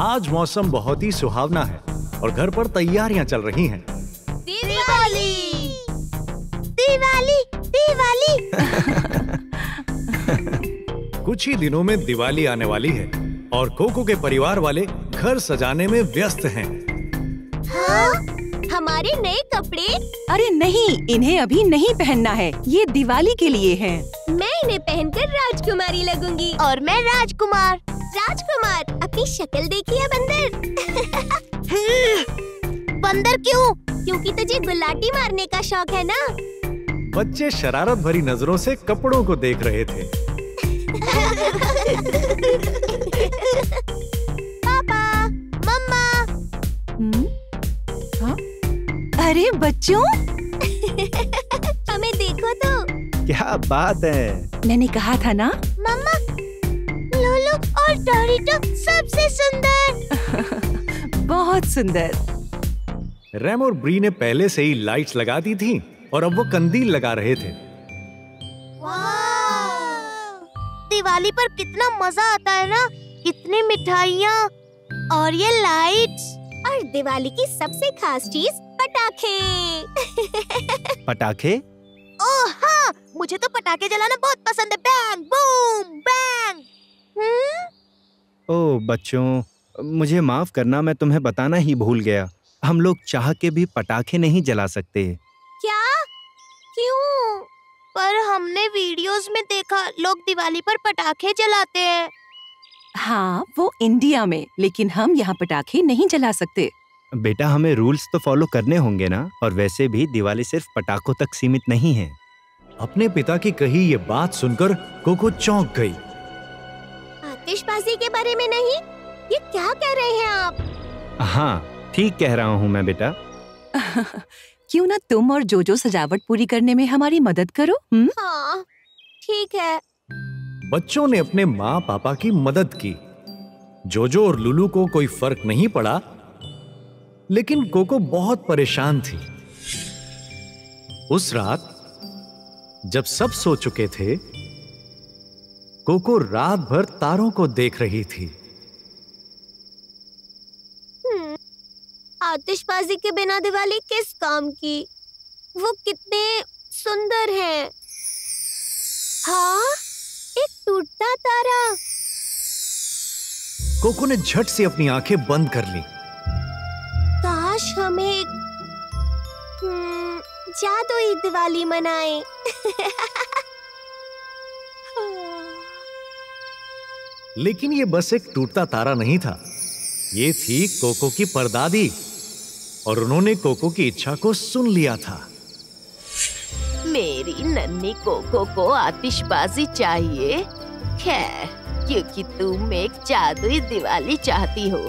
आज मौसम बहुत ही सुहावना है और घर पर तैयारियां चल रही हैं। दिवाली दिवाली दिवाली। कुछ ही दिनों में दिवाली आने वाली है और कोको के परिवार वाले घर सजाने में व्यस्त हैं। हाँ? हमारे नए कपड़े? अरे नहीं, इन्हें अभी नहीं पहनना है, ये दिवाली के लिए है। मैं इन्हें पहनकर राजकुमारी लगूंगी। और मैं राजकुमार। राजकुमार, अपनी शक्ल देखिए बंदर। बंदर क्यों? क्योंकि तुझे गुलाटी मारने का शौक है ना। बच्चे शरारत भरी नजरों से कपड़ों को देख रहे थे। पापा, मम्मा। हाँ? अरे बच्चों, हमें देखो तो। क्या बात है। मैंने कहा था ना। मम्मा, लोलो और डोरिटो सबसे सुंदर। बहुत सुंदर। रैम और ब्री ने पहले से ही लाइट्स लगा दी थी और अब वो कंदील लगा रहे थे। दिवाली पर कितना मजा आता है ना, कितनी मिठाइयाँ और ये लाइट्स। और दिवाली की सबसे खास चीज पटाखे। पटाखे? ओह हाँ, मुझे तो पटाखे जलाना बहुत पसंद है। Bang boom bang. ओह बच्चों, मुझे माफ करना, मैं तुम्हें बताना ही भूल गया। हम लोग चाह के भी पटाखे नहीं जला सकते। क्या? क्यों? पर हमने वीडियोस में देखा लोग दिवाली पर पटाखे जलाते हैं। हाँ, वो इंडिया में, लेकिन हम यहाँ पटाखे नहीं जला सकते। बेटा, हमें रूल्स तो फॉलो करने होंगे ना। और वैसे भी दिवाली सिर्फ पटाखों तक सीमित नहीं है। अपने पिता की कही ये बात सुनकर कोको चौंक गई। आतिशबाजी के बारे में नहीं? ये क्या कह रहे हैं आप? हाँ, ठीक कह रहा हूँ मैं बेटा। क्यों ना तुम और जोजो सजावट पूरी करने में हमारी मदद करो? हाँ, ठीक है। बच्चों ने अपने माँ पापा की मदद की। जोजो और लुलू को कोई फर्क नहीं पड़ा, लेकिन कोको बहुत परेशान थी। उस रात जब सब सो चुके थे, कोको रात भर तारों को देख रही थी। आतिशबाजी के बिना दिवाली किस काम की? वो कितने सुंदर हैं। हाँ, एक टूटता तारा। कोको ने झट से अपनी आंखें बंद कर ली। काश हम एक जादुई दिवाली मनाएं। लेकिन ये बस एक टूटता तारा नहीं था, ये थी कोको की परदादी, और उन्होंने कोको की इच्छा को सुन लिया था। मेरी नन्ही कोको को आतिशबाजी चाहिए। खैर, क्योंकि तुम एक जादुई दिवाली चाहती हो,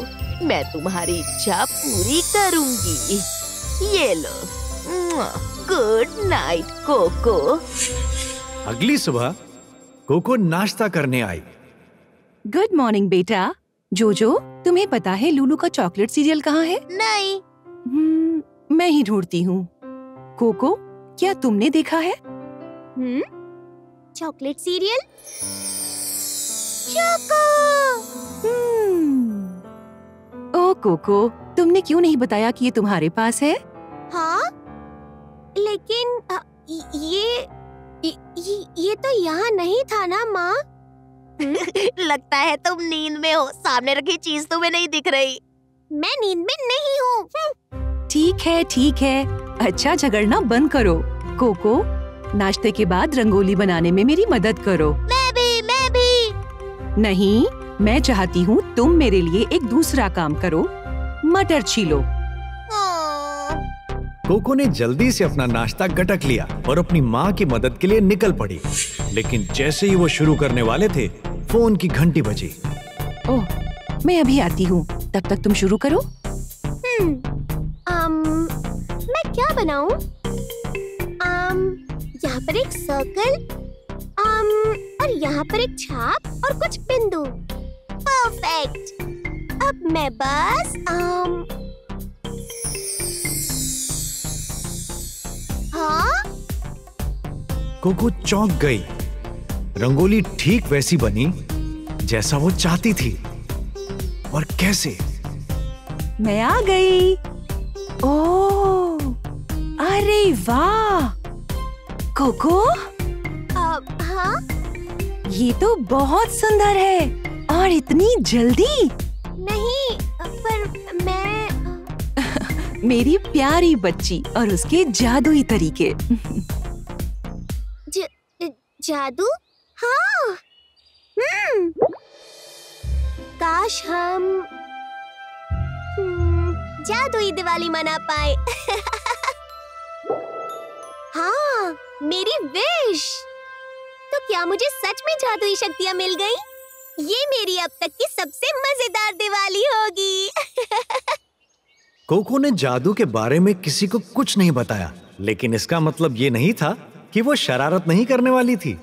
मैं तुम्हारी इच्छा पूरी करूंगी। ये लो, गुड नाइट कोको। अगली सुबह कोको नाश्ता करने आई। गुड मॉर्निंग बेटा। जोजो, तुम्हें पता है लूलू का चॉकलेट सीरियल कहाँ है? नहीं। मैं ही ढूंढती हूँ। कोको, क्या तुमने देखा है? Chocolate serial? चोको। ओ कोको, तुमने क्यों नहीं बताया कि ये तुम्हारे पास है? हाँ, लेकिन ये तो यहाँ नहीं था ना माँ। लगता है तुम नींद में हो, सामने रखी चीज तुम्हें नहीं दिख रही। मैं नींद में नहीं हूँ। ठीक है, ठीक है। अच्छा, झगड़ना बंद करो। कोको, नाश्ते के बाद रंगोली बनाने में मेरी मदद करो। मैं भी। नहीं, मैं चाहती हूँ तुम मेरे लिए एक दूसरा काम करो। मटर छीलो। कोको ने जल्दी से अपना नाश्ता गटक लिया और अपनी माँ की मदद के लिए निकल पड़ी। लेकिन जैसे ही वो शुरू करने वाले थे, फोन की घंटी बजी। ओह, मैं अभी आती हूँ, तब तक तुम शुरू करो। मैं क्या बनाऊं? यहाँ पर एक सर्कल, और यहाँ पर एक छाप और कुछ बिंदु। परफेक्ट। अब मैं बस हाँ? कोको चौंक गई। रंगोली ठीक वैसी बनी जैसा वो चाहती थी। और कैसे? मैं आ गई। ओह, अरे वाह कोको, हाँ? ये तो बहुत सुंदर है और इतनी जल्दी। नहीं, पर मैं मेरी प्यारी बच्ची और उसके जादुई तरीके। जादू? हाँ। काश हम जादुई दिवाली मना पाए। हाँ, मेरी विश। तो क्या मुझे सच में जादुई शक्तियाँ मिल गई? ये मेरी अब तक की सबसे मजेदार दिवाली होगी। कोको ने जादू के बारे में किसी को कुछ नहीं बताया, लेकिन इसका मतलब ये नहीं था कि वो शरारत नहीं करने वाली थी।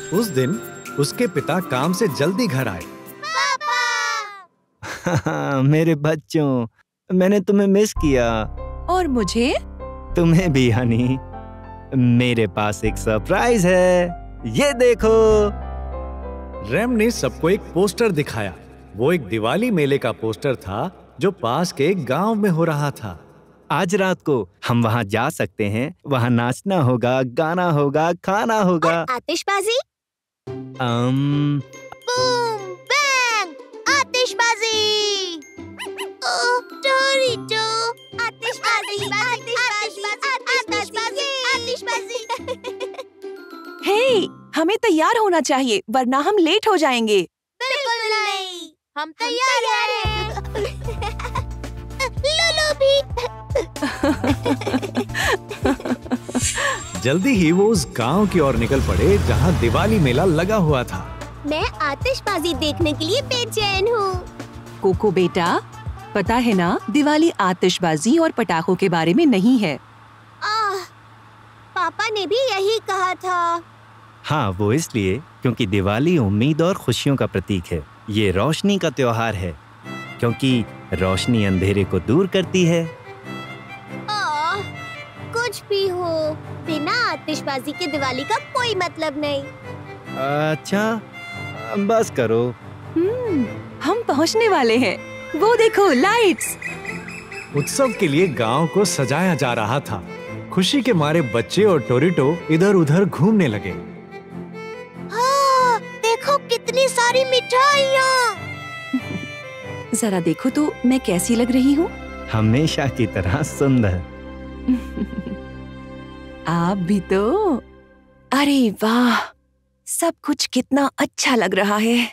उस दिन उसके पिता काम से जल्दी घर आए। मेरे बच्चों, मैंने तुम्हें मिस किया। और मुझे? तुम्हें भी हनी। मेरे पास एक सरप्राइज है, ये देखो। रैम ने सबको एक पोस्टर दिखाया। वो एक दिवाली मेले का पोस्टर था जो पास के एक गांव में हो रहा था। आज रात को हम वहाँ जा सकते हैं। वहाँ नाचना होगा, गाना होगा, खाना होगा। आतिशबाजी? बूम बैंग, आतिशबाजी। टोरिटो, आतिशबाजी, आतिशबाजी, आतिशबाजी, आतिशबाजी। हे, हमें तैयार होना चाहिए वरना हम लेट हो जाएंगे। बिल्कुल नहीं, हम तैयार हैं। लुलु भी। जल्दी ही वो उस गांव की ओर निकल पड़े जहां दिवाली मेला लगा हुआ था। मैं आतिशबाजी देखने के लिए बेचैन हूँ। कोको बेटा, पता है ना, दिवाली आतिशबाजी और पटाखों के बारे में नहीं है। पापा ने भी यही कहा था। हाँ, वो इसलिए क्योंकि दिवाली उम्मीद और खुशियों का प्रतीक है। ये रोशनी का त्योहार है क्योंकि रोशनी अंधेरे को दूर करती है। कुछ भी हो, बिना आतिशबाजी के दिवाली का कोई मतलब नहीं। अच्छा, बस करो। हम पहुंचने वाले हैं। वो देखो, लाइट्स। उत्सव के लिए गांव को सजाया जा रहा था। खुशी के मारे बच्चे और टोरिटो इधर उधर घूमने लगे। हाँ, देखो कितनी सारी मिठाइयाँ। जरा देखो तो मैं कैसी लग रही हूँ? हमेशा की तरह सुंदर। आप भी तो। अरे वाह, सब कुछ कितना अच्छा लग रहा है।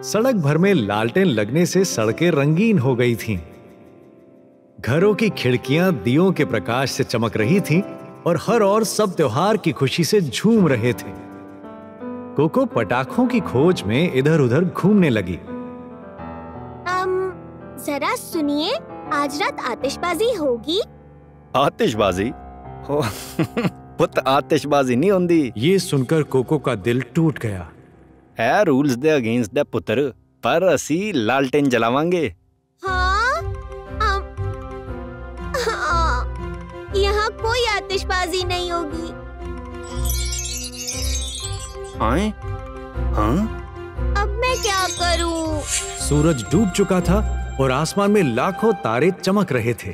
सड़क भर में लालटेन लगने से सड़कें रंगीन हो गई थीं। घरों की खिड़कियां दियों के प्रकाश से चमक रही थीं और हर ओर सब त्योहार की खुशी से झूम रहे थे। कोको पटाखों की खोज में इधर उधर घूमने लगी। जरा सुनिए, आज रात आतिशबाजी होगी? आतिशबाजी? पुत आतिशबाजी नहीं होंदी। ये सुनकर कोको का दिल टूट गया। है रूल्स दे अगेंस्ट द पुत्र, पर असी लालटेन जलावांगे। हाँ, यहाँ कोई आतिशबाजी नहीं होगी। आए? हाँ? अब मैं क्या करूँ? सूरज डूब चुका था और आसमान में लाखों तारे चमक रहे थे।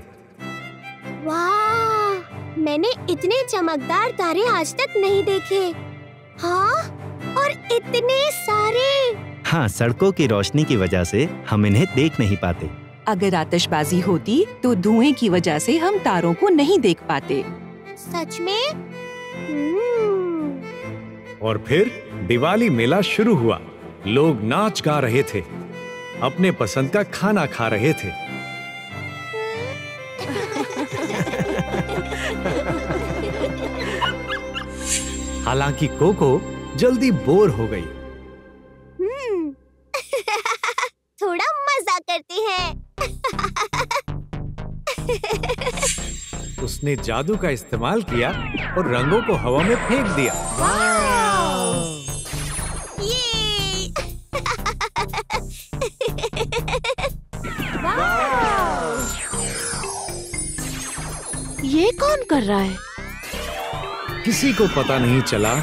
वाह, मैंने इतने चमकदार तारे आज तक नहीं देखे। हाँ, और इतने सारे। हाँ, सड़कों की रोशनी की वजह से हम इन्हें देख नहीं पाते। अगर आतिशबाजी होती तो धुएं की वजह से हम तारों को नहीं देख पाते। सच में? और फिर दिवाली मेला शुरू हुआ। लोग नाच गा रहे थे, अपने पसंद का खाना खा रहे थे। हालांकि कोको जल्दी बोर हो गई। उसने जादू का इस्तेमाल किया और रंगों को हवा में फेंक दिया। ये ये कौन कर रहा है? किसी को पता नहीं चला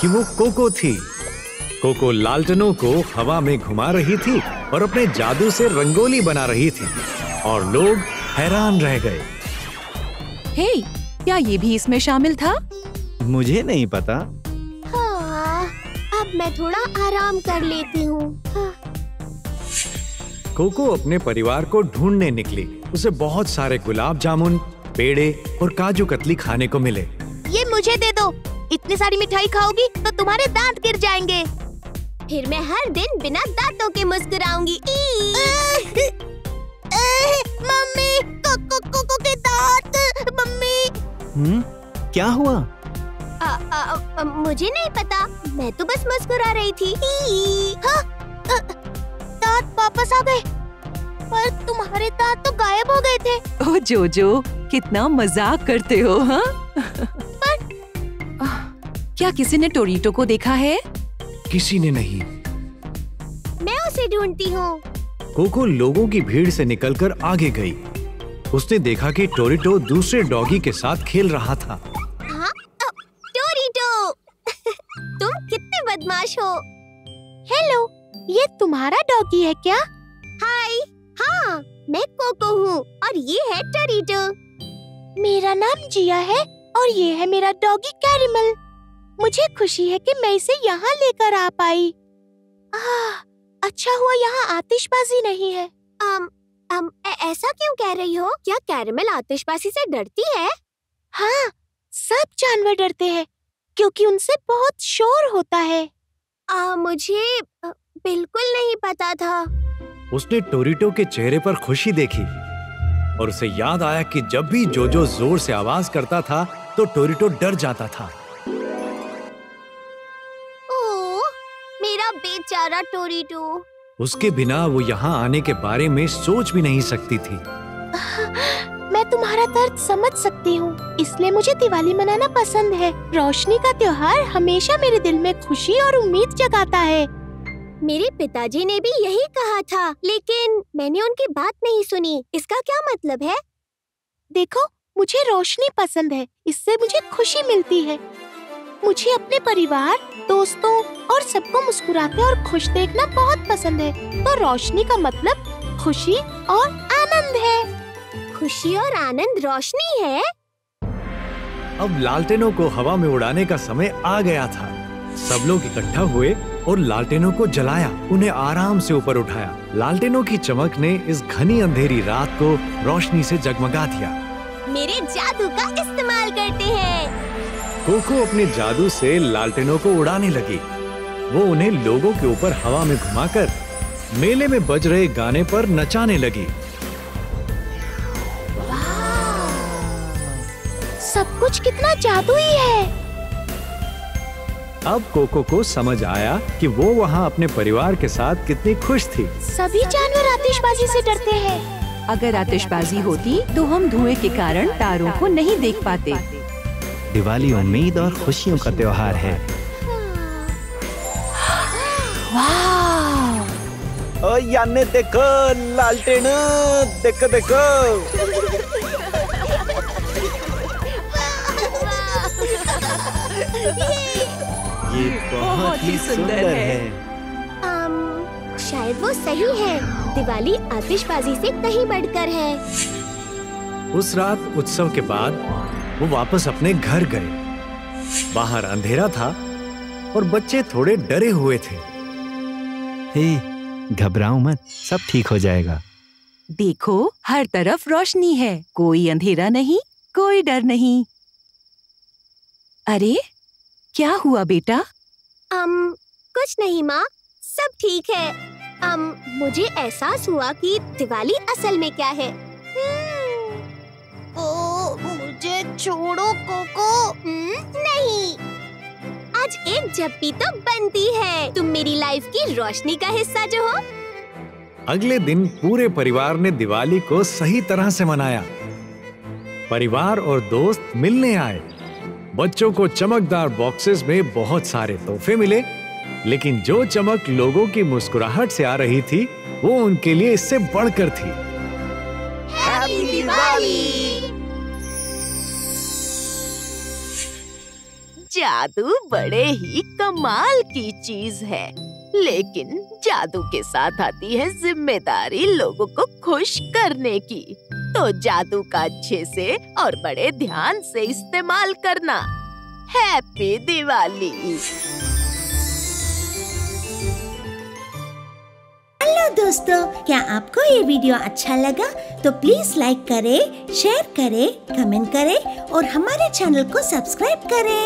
कि वो कोको थी। कोको लालटेनों को हवा में घुमा रही थी और अपने जादू से रंगोली बना रही थी और लोग हैरान रह गए। हे, क्या ये भी इसमें शामिल था? मुझे नहीं पता। हाँ, अब मैं थोड़ा आराम कर लेती हूँ। हाँ। कोको अपने परिवार को ढूंढने निकली। उसे बहुत सारे गुलाब जामुन, पेड़े और काजू कतली खाने को मिले। ये मुझे दे दो। इतनी सारी मिठाई खाओगी तो तुम्हारे दांत गिर जाएंगे। फिर मैं हर दिन बिना दांतों के मुस्कुराऊंगी। मम्मी, कोको के दांत। मम्मी। क्या हुआ? मुझे नहीं पता, मैं तो बस मुस्कुरा रही थी। हाँ, दांत वापस आ गए, पर तुम्हारे दांत तो गायब हो गए थे। ओह जोजो, कितना मजाक करते हो, हाँ? क्या किसी ने टोरिटो को देखा है? किसी ने नहीं। मैं उसे ढूंढती हूँ। कोको लोगों की भीड़ से निकलकर आगे गई। उसने देखा कि टोरिटो दूसरे डॉगी के साथ खेल रहा था। हाँ? टोरिटो, तुम कितने बदमाश हो। हेलो, ये तुम्हारा डॉगी है क्या? हाय, हाँ, मैं कोको हूँ और ये है टोरिटो। मेरा नाम जिया है और ये है मेरा डॉगी कैरेमल। मुझे खुशी है कि मैं इसे यहाँ लेकर आ पाई। अच्छा हुआ यहाँ आतिशबाजी नहीं है। ऐसा क्यों कह रही हो? क्या कैरेमल आतिशबाजी से डरती है? हाँ, सब जानवर डरते हैं क्योंकि उनसे बहुत शोर होता है। मुझे बिल्कुल नहीं पता था। उसने टोरिटो के चेहरे पर खुशी देखी और उसे याद आया कि जब भी जोजो जोर से आवाज करता था तो टोरिटो डर जाता था। ओह, मेरा बेचारा टोरिटो। उसके बिना वो यहाँ आने के बारे में सोच भी नहीं सकती थी। मैं तुम्हारा दर्द समझ सकती हूँ, इसलिए मुझे दिवाली मनाना पसंद है। रोशनी का त्योहार हमेशा मेरे दिल में खुशी और उम्मीद जगाता है। मेरे पिताजी ने भी यही कहा था, लेकिन मैंने उनकी बात नहीं सुनी। इसका क्या मतलब है? देखो, मुझे रोशनी पसंद है, इससे मुझे खुशी मिलती है। मुझे अपने परिवार, दोस्तों और सबको मुस्कुराते और खुश देखना बहुत पसंद है। तो रोशनी का मतलब खुशी और आनंद है। खुशी और आनंद रोशनी है। अब लालटेनों को हवा में उड़ाने का समय आ गया था। सब लोग इकट्ठा हुए और लालटेनों को जलाया, उन्हें आराम से ऊपर उठाया। लालटेनों की चमक ने इस घनी अंधेरी रात को रोशनी से जगमगा दिया। मेरे जादू का इस्तेमाल करते हैं। कोको अपने जादू से लालटेनों को उड़ाने लगी। वो उन्हें लोगों के ऊपर हवा में घुमाकर मेले में बज रहे गाने पर नचाने लगी। सब कुछ कितना जादुई है। अब कोको को समझ आया कि वो वहाँ अपने परिवार के साथ कितनी खुश थी। सभी जानवर आतिशबाजी से डरते हैं। अगर आतिशबाजी होती तो हम धुएं के कारण तारों को नहीं देख पाते। दिवाली उम्मीद और खुशियों का त्योहार है। वाह! ओ याने देखो, लालटेन देखो देखो। ये बहुत ही सुंदर है। शायद वो सही है। दिवाली आतिशबाजी से कहीं बढ़कर है। उस रात उत्सव के बाद वो वापस अपने घर गए। बाहर अंधेरा था और बच्चे थोड़े डरे हुए थे। हे, घबराओ मत, सब ठीक हो जाएगा। देखो, हर तरफ रोशनी है, कोई अंधेरा नहीं, कोई डर नहीं। अरे, क्या हुआ बेटा? कुछ नहीं माँ, सब ठीक है। मुझे एहसास हुआ कि दिवाली असल में क्या है। मुझे छोड़ो कोको। नहीं, आज एक झप्पी तो बनती है। तुम मेरी लाइफ की रोशनी का हिस्सा जो हो। अगले दिन पूरे परिवार ने दिवाली को सही तरह से मनाया। परिवार और दोस्त मिलने आए। बच्चों को चमकदार बॉक्सेस में बहुत सारे तोहफे मिले, लेकिन जो चमक लोगों की मुस्कुराहट से आ रही थी वो उनके लिए इससे बढ़कर थी। हैप्पी दिवाली! जादू बड़े ही कमाल की चीज है, लेकिन जादू के साथ आती है जिम्मेदारी लोगों को खुश करने की। तो जादू का अच्छे से और बड़े ध्यान से इस्तेमाल करना। हैप्पी दिवाली! हेलो दोस्तों, क्या आपको ये वीडियो अच्छा लगा? तो प्लीज लाइक करें, शेयर करें, कमेंट करें और हमारे चैनल को सब्सक्राइब करें।